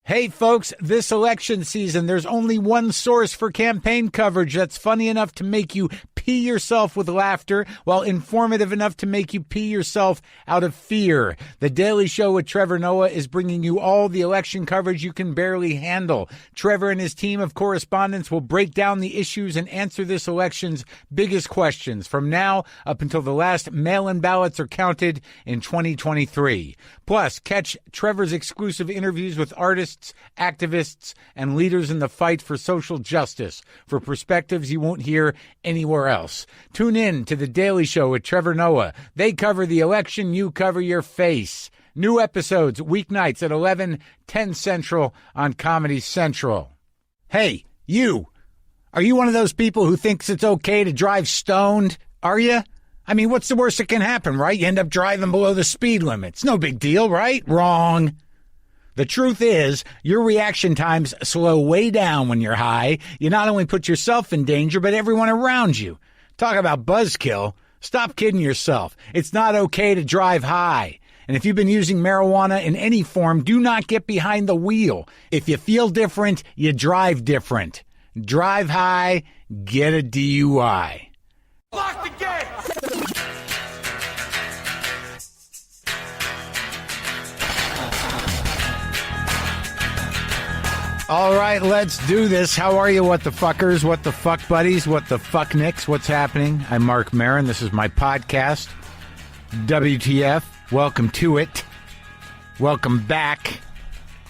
Hey, folks, this election season, there's only one source for campaign coverage that's funny enough to make you pee yourself with laughter while informative enough to make you pee yourself out of fear. The Daily Show with Trevor Noah is bringing you all the election coverage you can barely handle. Trevor and his team of correspondents will break down the issues and answer this election's biggest questions from now up until the last mail-in ballots are counted in 2023. Plus, catch Trevor's exclusive interviews with artists, activists, and leaders in the fight for social justice for perspectives you won't hear anywhere else. Tune in to The Daily Show with Trevor Noah. They cover the election, you cover your face. New episodes weeknights at 11:10 Central on Comedy Central. Hey, you. Are you one of those people who thinks it's okay to drive stoned? Are you? I mean, what's the worst that can happen, right? You end up driving below the speed limit. It's no big deal, right? Wrong. The truth is, your reaction times slow way down when you're high. You not only put yourself in danger, but everyone around you. Talk about buzzkill. Stop kidding yourself. It's not okay to drive high. And if you've been using marijuana in any form, do not get behind the wheel. If you feel different, you drive different. Drive high, get a DUI. Lock the gate! All right, let's do this. How are you, what the fuckers, what the fuck buddies, what the fuck nicks, what's happening? I'm Marc Maron. This is my podcast, WTF. Welcome to it. Welcome back.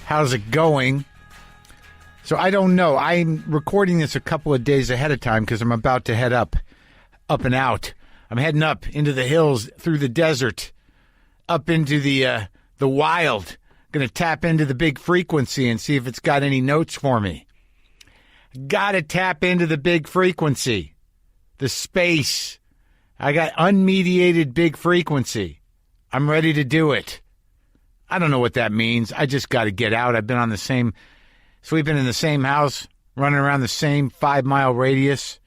How's it going? So I don't know. I'm recording this a couple of days ahead of time because I'm about to head up and out. I'm heading up into the hills, through the desert, up into the wild. Going to tap into the big frequency and see if it's got any notes for me. Got to tap into the big frequency, the space. I got unmediated big frequency. I'm ready to do it. I don't know what that means. I just got to get out. I've been sleeping in the same house, running around the same 5-mile radius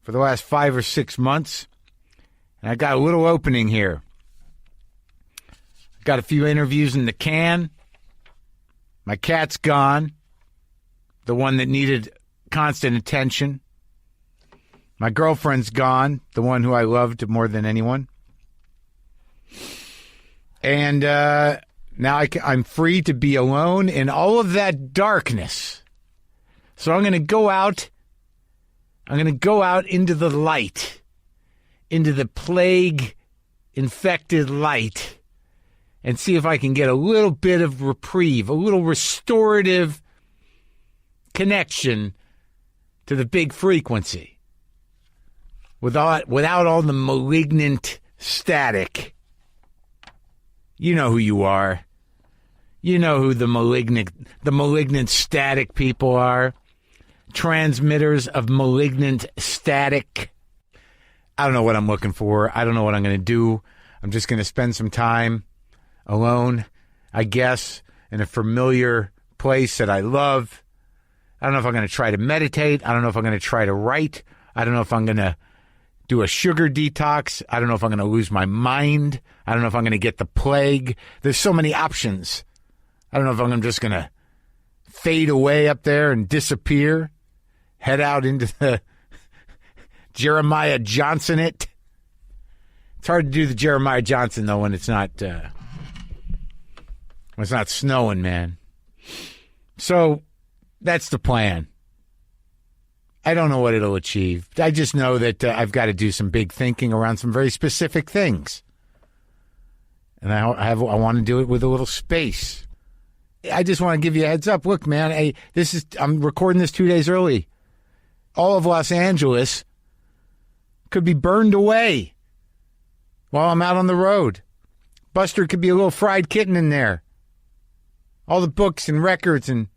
for the last 5 or 6 months. And I got a little opening here. Got a few interviews in the can. My cat's gone. The one that needed constant attention. My girlfriend's gone. The one who I loved more than anyone. And now I'm free to be alone in all of that darkness. So I'm going to go out. I'm going to go out into the light. Into the plague-infected light. And see if I can get a little bit of reprieve, a little restorative connection to the big frequency. Without all the malignant static. You know who you are. You know who the malignant static people are. Transmitters of malignant static. I don't know what I'm looking for. I don't know what I'm going to do. I'm just going to spend some time alone, I guess, in a familiar place that I love. I don't know if I'm going to try to meditate. I don't know if I'm going to try to write. I don't know if I'm going to do a sugar detox. I don't know if I'm going to lose my mind. I don't know if I'm going to get the plague. There's so many options. I don't know if I'm just going to fade away up there and disappear, head out into the Jeremiah Johnson it. It's hard to do the Jeremiah Johnson, though, when it's not snowing, man. So that's the plan. I don't know what it'll achieve. I just know that I've got to do some big thinking around some very specific things. And I want to do it with a little space. I just want to give you a heads up. Look, man, I'm recording this 2 days early. All of Los Angeles could be burned away while I'm out on the road. Buster could be a little fried kitten in there. All the books and records and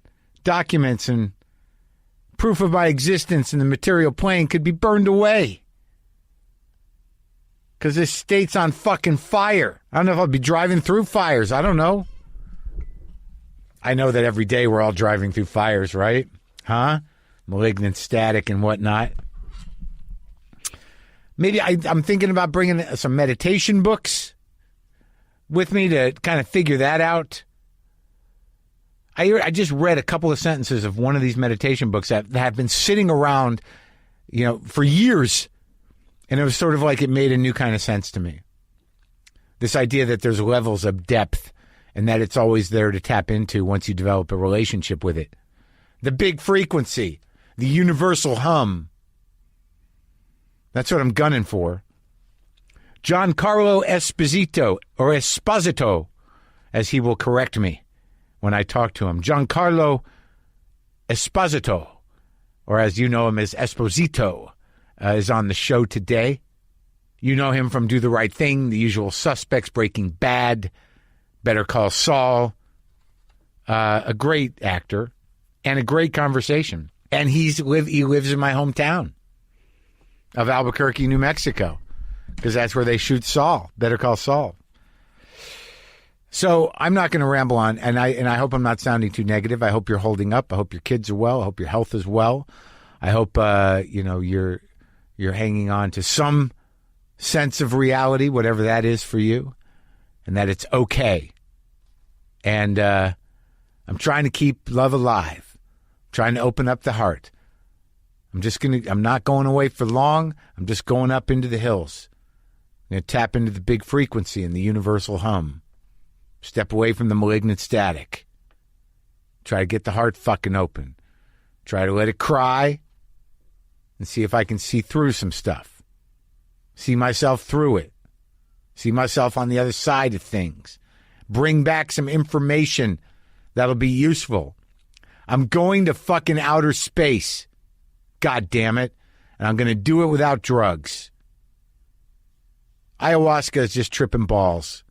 documents and proof of my existence in the material plane could be burned away. Because this state's on fucking fire. I don't know if I'll be driving through fires. I don't know. I know that every day we're all driving through fires, right? Huh? Malignant static and whatnot. Maybe I'm thinking about bringing some meditation books with me to kind of figure that out. I just read a couple of sentences of one of these meditation books that have been sitting around, for years. And it was sort of like it made a new kind of sense to me. This idea that there's levels of depth and that it's always there to tap into once you develop a relationship with it. The big frequency, the universal hum. That's what I'm gunning for. Giancarlo Esposito, or Esposito, as he will correct me when I talk to him. Giancarlo Esposito, or as you know him as Esposito, is on the show today. You know him from Do the Right Thing, The Usual Suspects, Breaking Bad, Better Call Saul. A great actor and a great conversation. And he lives in my hometown of Albuquerque, New Mexico, because that's where they shoot Saul, Better Call Saul. So I'm not going to ramble on, and I hope I'm not sounding too negative. I hope you're holding up. I hope your kids are well. I hope your health is well. I hope you're hanging on to some sense of reality, whatever that is for you, and that it's okay. And I'm trying to keep love alive, trying to open up the heart. I'm not going away for long. I'm just going up into the hills. I'm going to tap into the big frequency and the universal hum. Step away from the malignant static. Try to get the heart fucking open. Try to let it cry and see if I can see through some stuff. See myself through it. See myself on the other side of things. Bring back some information that'll be useful. I'm going to fucking outer space. God damn it. And I'm going to do it without drugs. Ayahuasca is just tripping balls.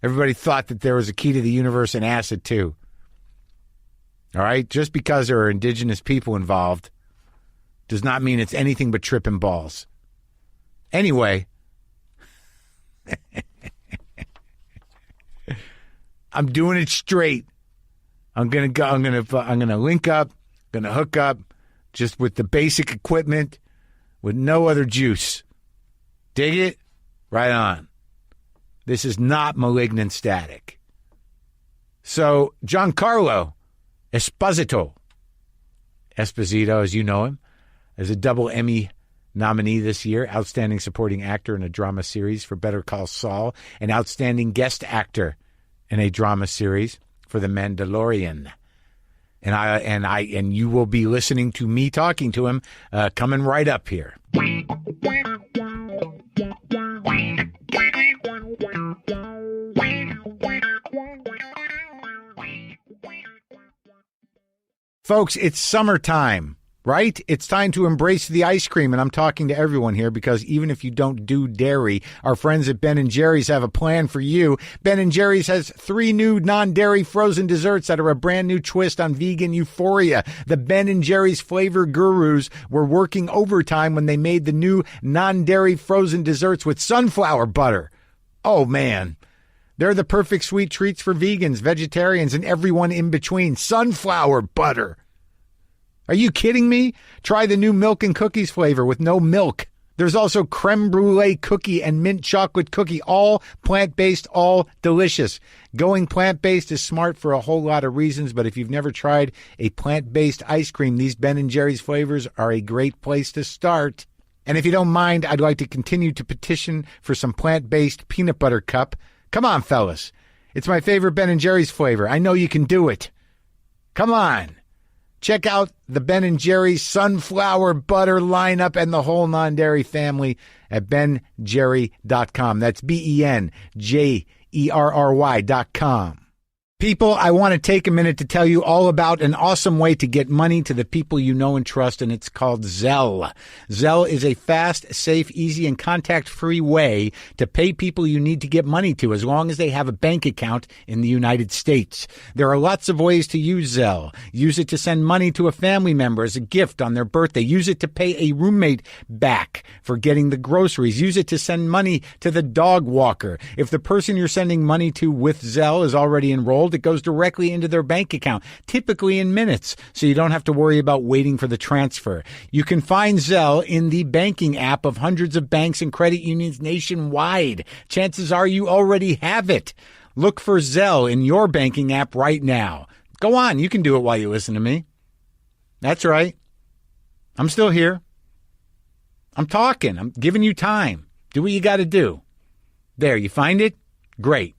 Everybody thought that there was a key to the universe in acid, too. All right? Just because there are indigenous people involved does not mean it's anything but tripping balls. Anyway, I'm doing it straight. I'm gonna link up, gonna hook up just with the basic equipment with no other juice. Dig it? Right on. This is not malignant static. So, Giancarlo Esposito, as you know him, is a double Emmy nominee this year, Outstanding Supporting Actor in a Drama Series for Better Call Saul, and Outstanding Guest Actor in a Drama Series for The Mandalorian. And you will be listening to me talking to him coming right up here. Folks, it's summertime, right? It's time to embrace the ice cream, and I'm talking to everyone here because even if you don't do dairy, our friends at Ben & Jerry's have a plan for you. Ben & Jerry's has 3 new non-dairy frozen desserts that are a brand new twist on vegan euphoria. The Ben & Jerry's flavor gurus were working overtime when they made the new non-dairy frozen desserts with sunflower butter. Oh, man. They're the perfect sweet treats for vegans, vegetarians, and everyone in between. Sunflower butter. Are you kidding me? Try the new milk and cookies flavor with no milk. There's also creme brulee cookie and mint chocolate cookie, all plant-based, all delicious. Going plant-based is smart for a whole lot of reasons, but if you've never tried a plant-based ice cream, these Ben & Jerry's flavors are a great place to start. And if you don't mind, I'd like to continue to petition for some plant-based peanut butter cup. Come on, fellas. It's my favorite Ben & Jerry's flavor. I know you can do it. Come on. Check out the Ben & Jerry's sunflower butter lineup and the whole non-dairy family at benjerry.com. That's BenJerry.com. People, I want to take a minute to tell you all about an awesome way to get money to the people you know and trust, and it's called Zelle. Zelle is a fast, safe, easy, and contact-free way to pay people you need to get money to as long as they have a bank account in the United States. There are lots of ways to use Zelle. Use it to send money to a family member as a gift on their birthday. Use it to pay a roommate back for getting the groceries. Use it to send money to the dog walker. If the person you're sending money to with Zelle is already enrolled, it goes directly into their bank account, typically in minutes, so you don't have to worry about waiting for the transfer. You can find Zelle in the banking app of hundreds of banks and credit unions nationwide. Chances are you already have it. Look for Zelle in your banking app right now. Go on, you can do it while you listen to me. That's right. I'm still here. I'm talking. I'm giving you time. Do what you got to do. There, you find it? Great.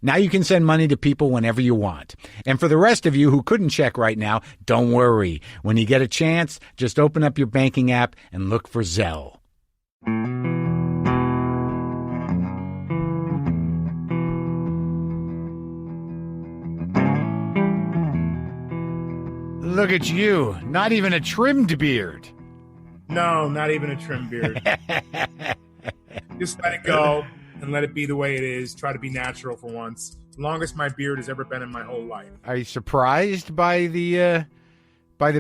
Now you can send money to people whenever you want. And for the rest of you who couldn't check right now, don't worry. When you get a chance, just open up your banking app and look for Zelle. Look at you. Not even a trimmed beard. No, not even a trimmed beard. Just let it go and let it be the way it is. Try to be natural for once. The longest my beard has ever been in my whole life. Are you surprised by the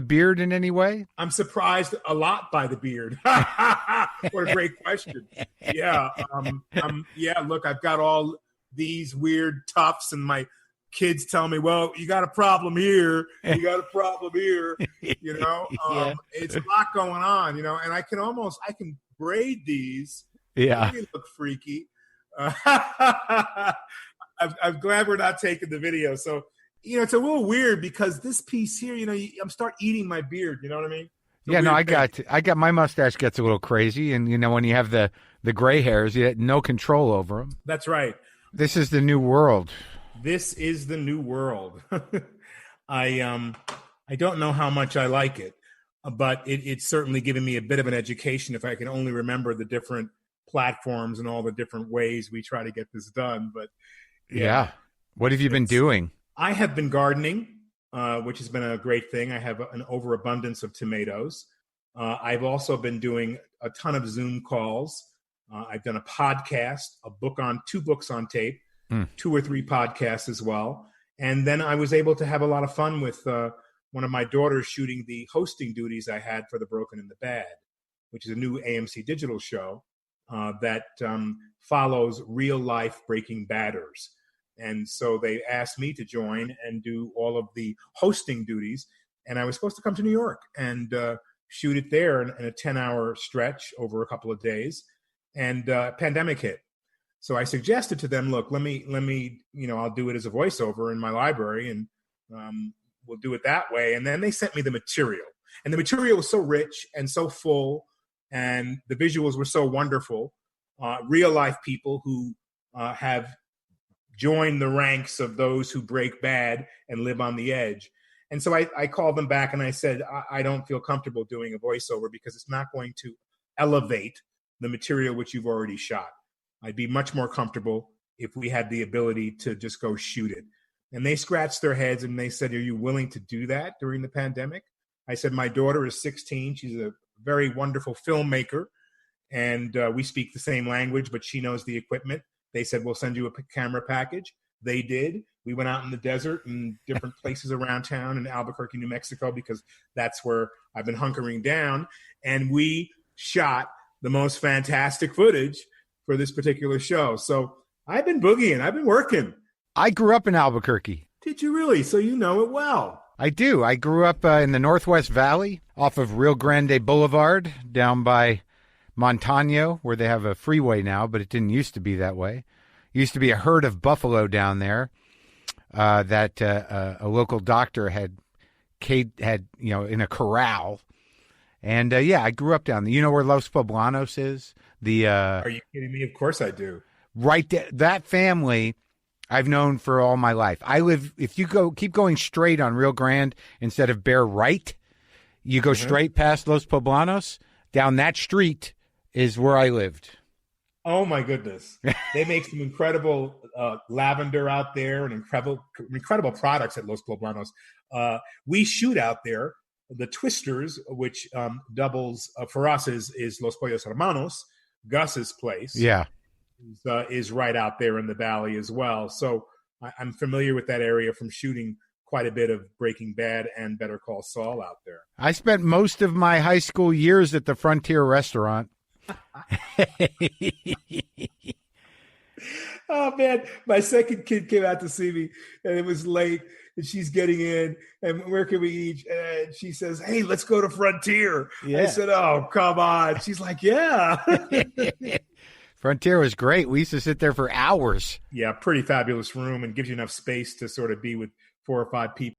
beard in any way? I'm surprised a lot by the beard. What a great question. Yeah. Look, I've got all these weird tufts and my kids tell me, well, you got a problem here. You got a problem here. It's a lot going on, and I can braid these. Yeah. They look freaky. I'm glad we're not taking the video. So, it's a little weird because this piece here, I'm start eating my beard. You know what I mean? I got my mustache gets a little crazy. And, when you have the gray hairs, you have no control over them. That's right. This is the new world. This is the new world. I don't know how much I like it, but it's certainly given me a bit of an education if I can only remember the different platforms and all the different ways we try to get this done. But yeah. What have you been doing? I have been gardening, which has been a great thing. I have an overabundance of tomatoes. I've also been doing a ton of Zoom calls. I've done a podcast, 2 books on tape. 2 or 3 podcasts as well. And then I was able to have a lot of fun with one of my daughters shooting the hosting duties I had for The Broken and the Bad, which is a new AMC digital show that follows real-life Breaking Badders. And so they asked me to join and do all of the hosting duties. And I was supposed to come to New York and shoot it there in a 10-hour stretch over a couple of days. And pandemic hit. So I suggested to them, look, let me, I'll do it as a voiceover in my library and we'll do it that way. And then they sent me the material, and the material was so rich and so full, and the visuals were so wonderful. Real life people who have joined the ranks of those who break bad and live on the edge. And so I called them back and I said, I don't feel comfortable doing a voiceover because it's not going to elevate the material which you've already shot. I'd be much more comfortable if we had the ability to just go shoot it. And they scratched their heads and they said, are you willing to do that during the pandemic? I said, my daughter is 16. She's a very wonderful filmmaker. And we speak the same language, but she knows the equipment. They said, we'll send you a camera package. They did. We went out in the desert and different places around town in Albuquerque, New Mexico, because that's where I've been hunkering down. And we shot the most fantastic footage for this particular show. So I've been boogieing. I've been working. I grew up in Albuquerque. Did you really? So you know it well. I do. I grew up in the Northwest Valley off of Rio Grande Boulevard down by Montano, where they have a freeway now, but it didn't used to be that way. It used to be a herd of buffalo down there that a local doctor had in a corral. And I grew up down there. You know where Los Poblanos is? Are you kidding me? Of course I do. Right there. That family I've known for all my life. If you keep going straight on Rio Grande instead of bear right, you go straight past Los Poblanos, down that street is where I lived. Oh my goodness. They make some incredible lavender out there and incredible products at Los Poblanos. We shoot out there. The Twisters, which doubles for us is Los Pollos Hermanos, Gus's place. Yeah. Is right out there in the valley as well. So I'm familiar with that area from shooting quite a bit of Breaking Bad and Better Call Saul out there. I spent most of my high school years at the Frontier Restaurant. Oh, man. My second kid came out to see me, and it was late, and she's getting in, and where can we eat? And she says, hey, let's go to Frontier. Yeah. I said, oh, come on. She's like, yeah. Frontier was great. We used to sit there for hours. Yeah, pretty fabulous room and gives you enough space to sort of be with 4 or 5 people.